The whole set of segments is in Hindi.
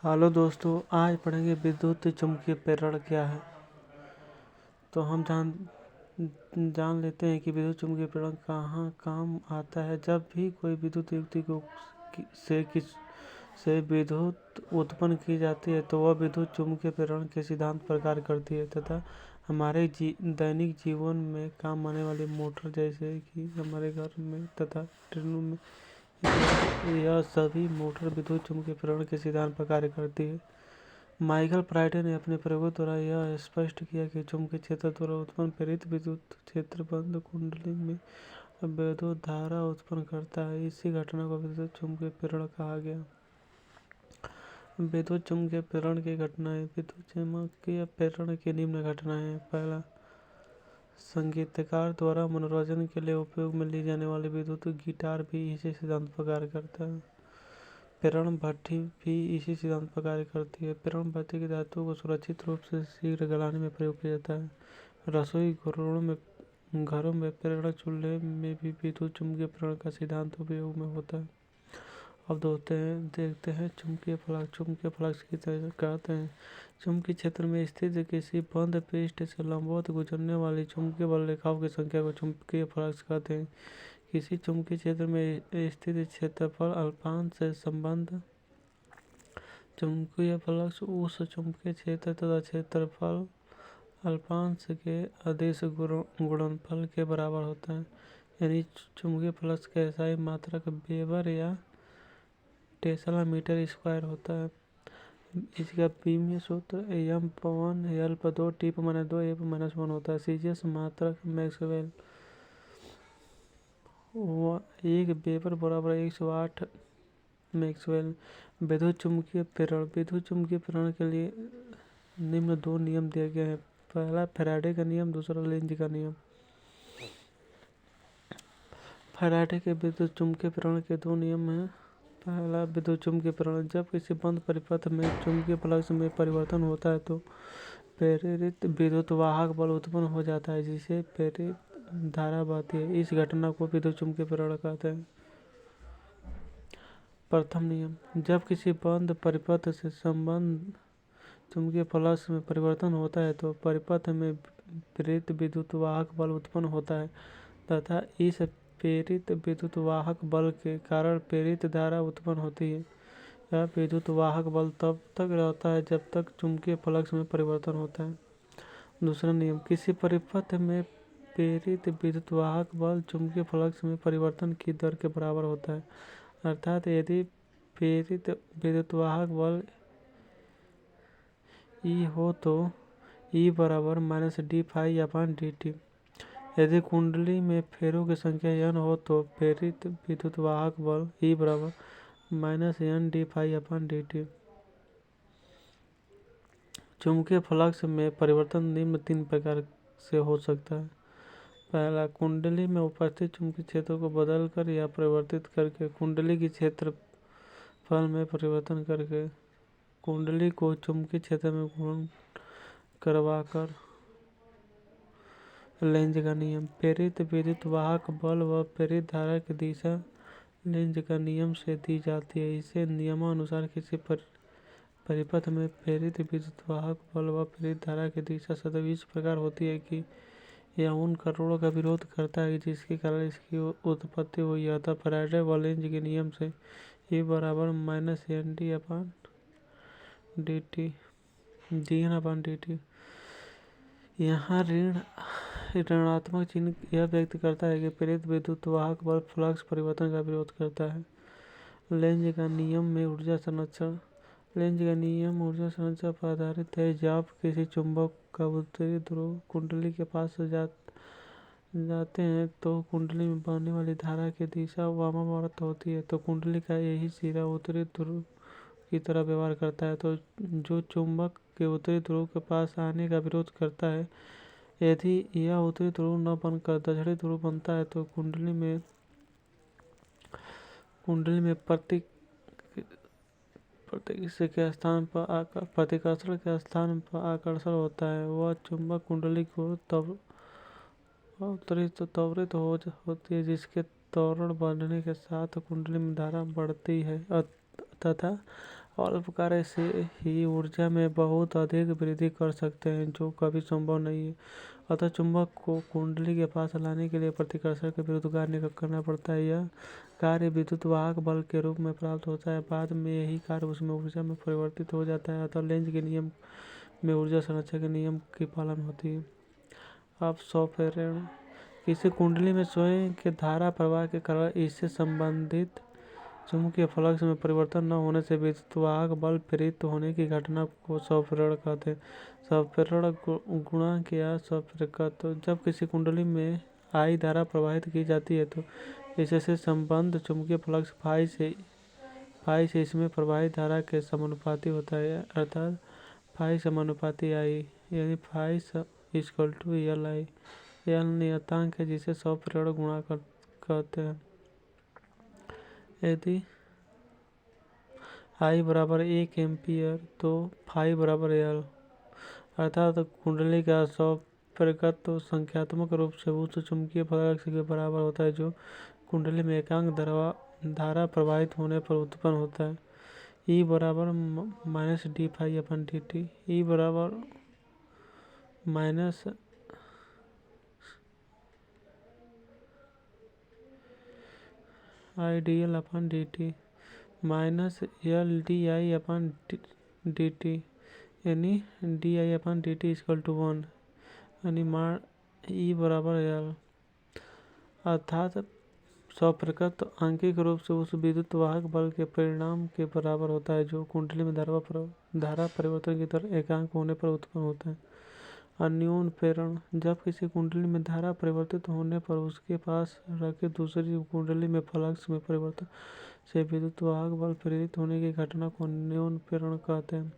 हेलो दोस्तों, आज पढ़ेंगे विद्युत चुम्बकीय प्रेरण क्या है। तो हम जान लेते हैं कि विद्युत चुम्बकीय प्रेरण कहाँ काम आता है। जब भी कोई विद्युत युक्ति से विद्युत उत्पन्न की जाती है तो वह विद्युत चुम्बकीय प्रेरण के सिद्धांत पर कार्य करती है तथा हमारे दैनिक जीवन में काम आने वाली मोटर, जैसे कि हमारे घर में तथा ट्रेनों में, यह सभी मोटर विद्युत चुम्बकीय प्रेरण के सिद्धांत पर कार्य करती है। माइकल फ्राइडे ने अपने प्रयोगों द्वारा यह स्पष्ट किया कि चुंबकीय क्षेत्र द्वारा उत्पन्न प्रेरित विद्युत क्षेत्र बंद कुंडली में विद्युत धारा उत्पन्न करता है। इसी घटना को विद्युत चुम्बकीय प्रेरण कहा गया। विद्युत चुम्बकीय प्रेरण की घटनाएं। विद्युत चुम्बकीय प्रेरण की निम्न घटनाएं। पहला, संगीतकार द्वारा मनोरंजन के लिए उपयोग में ली जाने वाली विद्युत गिटार भी इसी सिद्धांत पर कार्य करता है। प्रेरण भट्ठी भी इसी सिद्धांत पर कार्य करती है। प्रेरण भट्ठी की धातु को सुरक्षित रूप से शीघ्र गलाने में प्रयोग किया जाता है। रसोई घरों में प्रेरण चूल्हे में भी विद्युत चुम्बकीय प्रेरण का सिद्धांत उपयोग में होता है। अब देखते हैं चुम्बकीय फ्लक्स। चुम्बकीय फ्लक्स की तरह कहते हैं चुम्बकीय क्षेत्र में स्थित किसी बंद पृष्ठ से लंबवत गुजरने वाली चुम्बकीय बल रेखाओं की संख्या को चुम्बकीय फ्लक्स कहते हैं। किसी चुम्बकीय क्षेत्र में स्थित क्षेत्रफल अल्पांश से संबंध चुम्बकीय फ्लक्स उस चुम्बकीय क्षेत्र तथा क्षेत्रफल अल्पांश के अदिश गुणनफल के बराबर होता है। यानी चुम्बकीय फ्लक्स का SI मात्रक वेबर या टेस्ला मीटर स्क्वायर होता है। इसका बीमीय सूत्र m/L/2 T/2 A/-1 होता है। CGS मात्रक मैक्सवेल 1 वेबर बराबर 108 मैक्सवेल। विद्युत चुम्बकीय प्रेरण। विद्युत चुम्बकीय प्रेरण के लिए निम्न दो नियम दिए गए हैं। पहला फैराडे का नियम, दूसरा लेंज का नियम। फैराडे के विद्युत चुम्बकीय प्रेरण के दो नियम हैं। पहला, विद्युत चुम्बकीय प्रेरण। जब किसी बंद परिपथ में चुम्बकीय फ्लक्स में परिवर्तन होता है तो प्रेरित विद्युत वाहक बल उत्पन्न हो जाता है, जिसे प्रेरित धारा बहती है। इस घटना को विद्युत चुम्बकीय प्रेरण कहते हैं। प्रथम नियम, जब किसी बंद परिपथ से संबद्ध चुम्बकीय फ्लक्स में परिवर्तन होता है तो परिपथ में प्रेरित विद्युत वाहक बल उत्पन्न होता है तथा इस प्रेरित विद्युत वाहक बल के कारण प्रेरित धारा उत्पन्न होती है। यह विद्युत वाहक बल तब तक रहता है जब तक चुम्बकीय फ्लक्स में परिवर्तन होता है। दूसरा नियम, किसी परिपथ में प्रेरित विद्युत वाहक बल चुम्बकीय फ्लक्स में परिवर्तन की दर के बराबर होता है। अर्थात यदि प्रेरित विद्युत वाहक बल E हो तो E बराबर -d∅/dt। यदि कुंडली में फेरों की संख्या n हो तो प्रेरित विद्युत वाहक बल E बराबर -n d∅/dt। चुम्बकीय फ्लक्स में परिवर्तन निम्न तीन प्रकार से हो सकता है। पहला, कुंडली में उपस्थित चुम्बकीय क्षेत्र को बदलकर या परिवर्तित करके। कुंडली की क्षेत्रफल में परिवर्तन करके कुंडली को चुम्बकीय क्षेत्र में घूर्णन करवाकर। लेंज का नियम। प्रेरित विद्युत वाहक बल व प्रेरित धारा की दिशा लेंज का नियम से दी जाती है। इसे नियमानुसार किसी परिपथ में प्रेरित विद्युत वाहक बल व प्रेरित धारा की दिशा सदैव इस प्रकार होती है कि यह उन करोड़ों का विरोध करता है जिसके कारण इसकी उत्पत्ति हुई है। अतः फैराडे व लेंज के नियम से E बराबर -N/dt। यहाँ ऋणात्मक चिन्ह यह व्यक्त करता है कि प्रेरित विद्युत वाहक बल फ्लक्स परिवर्तन का विरोध करता है। लेंज का नियम में ऊर्जा संरक्षण। लेंज का नियम ऊर्जा संरक्षण पर आधारित है। जब किसी चुंबक का उत्तरी ध्रुव कुंडली के पास जाते हैं तो कुंडली में बहने वाली धारा की दिशा वामावर्त होती है, तो कुंडली का यही सिरा उत्तरी ध्रुव की तरह व्यवहार करता है। तो जो चुंबक के उत्तरी ध्रुव के पास आने का विरोध करता है, यदि यह उत्तरी ध्रुव न बनकर दक्षिणी ध्रुव बनता है तो कुंडली में प्रतिकर्षण के स्थान पर आकर्षण होता है। वह चुंबक कुंडली को त्वरित होती है, जिसके त्वरण बढ़ने के साथ कुंडली में धारा बढ़ती है तथा अल्प कार्य से ही ऊर्जा में बहुत अधिक वृद्धि कर सकते हैं, जो कभी संभव नहीं है। अतः चुंबक को कुंडली के पास लाने के लिए प्रतिकर्षण के विरुद्ध कार्य करना पड़ता है। यह कार्य विद्युत वाहक बल के रूप में प्राप्त होता है। बाद में यही कार्य उसमें ऊर्जा में परिवर्तित हो जाता है। अतः लेंज के नियम में ऊर्जा संरक्षण के नियम की पालन होती है। अब स्वप्रेरण। किसी कुंडली में स्वयं के धारा प्रवाह के कारण इससे संबंधित चुंबकीय फ्लक्स में परिवर्तन न होने से विद्युत वाहक बल प्रेरित होने की घटना को स्वप्रेरण कहते हैं। स्वप्रेरण गुणांक या स्वप्रेरकत्व। जब किसी कुंडली में I धारा प्रवाहित की जाती है तो इससे संबंध चुंबकीय फ्लक्स फाई से इसमें प्रवाहित धारा के समानुपाती होता है, अर्थात फाई समानुपाती I, यानी फाई Li। यह नियतांक है जिसे स्वप्रेरण गुणांक कहते हैं। यदि I बराबर 1 एम्पियर तो फाई बराबर L, अर्थात कुंडली का स्वप्रेरकत्व संख्यात्मक रूप से उस चुंबकीय फ्लक्स के बराबर होता है जो कुंडली में एकांक धारा प्रवाहित होने पर उत्पन्न होता है। E बराबर -d phi upon dt। E बराबर minus IDL upon dt minus LDI upon dt, यानी DI अपन dt इक्वल टू 1, यानी मान E बराबर L। अर्थात स्वप्रेरकत्व आंशिक रूप से उस विद्युत वाहक बल के परिणाम के बराबर होता है जो कुंडली में धारा परिवर्तन की दर एकांक होने पर उत्पन्न होता है। अन्योन प्रेरण। जब किसी कुंडली में धारा परिवर्तित होने पर उसके पास रखे दूसरी कुंडली में फ्लक्स में परिवर्तन से विद्युत वाहक बल प्रेरित होने की घटना को अन्योन प्रेरण कहते हैं।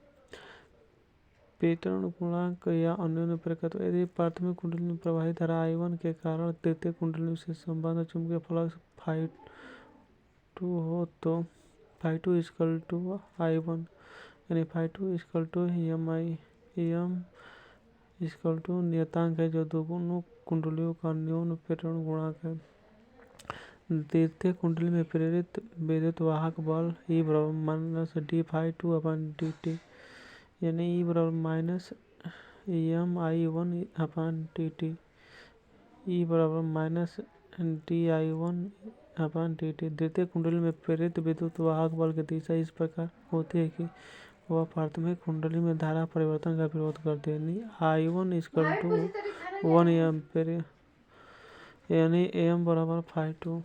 प्रेरण गुणांक या अन्योन प्रेरकत्व। यदि प्राथमिक कुंडली में प्रवाहित धारा I1 के कारण तृतीय कुंडली से संबंध चुंबकीय फ्लक्स φ2 हो तो φ2 इक्वल टू I1, यानी φ2 equal to MI। M equal to नियतांक है जो दोनों कुंडलियों का अन्योन प्रेरण गुणांक है। द्वितीय कुंडली में प्रेरित विद्युत वाहक बल E बराबर -d φ2 अपन dt, यानी E बराबर माइनस MI1 अपन dt। E बराबर माइनस DI1 अपन dt। द्वितीय कुंडली में प्रेरित विद्युत वाहक बल की दिशा इस प्रकार होती है कि वह प्राथमिक कुंडली में धारा परिवर्तन का विरोध करती है, यानी I1 इक्वल टू 1 एम्पीयर, यानी M बराबर φ2।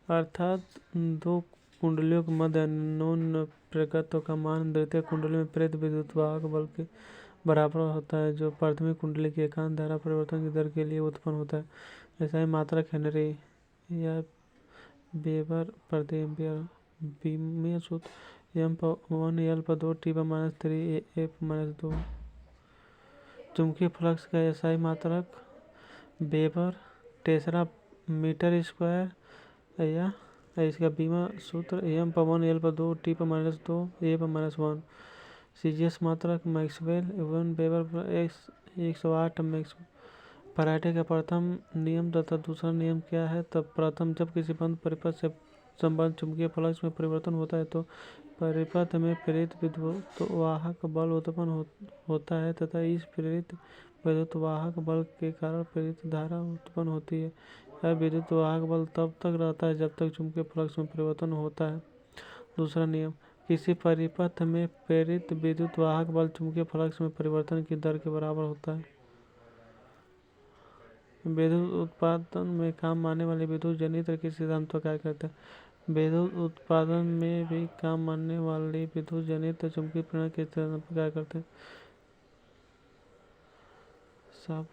अर्थात दो कुंडलियों के मध्य अन्योन प्रेरकत्व का मान द्वितीय कुंडली में प्रेरित विद्युत वाहक बल के बराबर होता है जो प्राथमिक कुंडली की एकांक धारा परिवर्तन की दर के लिए उत्पन्न होता है। ऐसा ही मात्रक हेनरी या वेबर प्रति एम्पियर। बीमीय सूत्र M/1 L/2 T/-3 A चुंबकीय फ्लक्स का एसआई मात्रक वेबर टेस्ला मीटर स्क्वायर या इसका बीमा सूत्र M/1 L/2 T/-2 A/-1। CGS मात्रक मैक्सवेल वेबर 108 मैक्स। फैराडे का प्रथम नियम तथा दूसरा नियम क्या है? तब प्रथम, जब किसी बंद परिपथ से संबंध चुंबकीय फ्लक्स में परिवर्तन होता है तो परिपथ में प्रेरित विद्युत वाहक बल उत्पन्न होता है तथा इस प्रेरित विद्युत वाहक बल के कारण प्रेरित धारा उत्पन्न होती है। यह विद्युत वाहक बल तब तक रहता है जब तक चुंबकीय फ्लक्स में परिवर्तन होता है। दूसरा नियम, किसी परिपथ में प्रेरित विद्युत वाहक बल चुंबकीय फ्लक्स में परिवर्तन की दर के बराबर होता है। विद्युत उत्पादन में काम आने वाले विद्युत जनित्र के सिद्धांत पर कार्य करते हैं। विद्युत उत्पादन में भी काम आने वाले विद्युत जनित्र चुंबकीय प्रेरण के सिद्धांत पर कार्य करते हैं। सब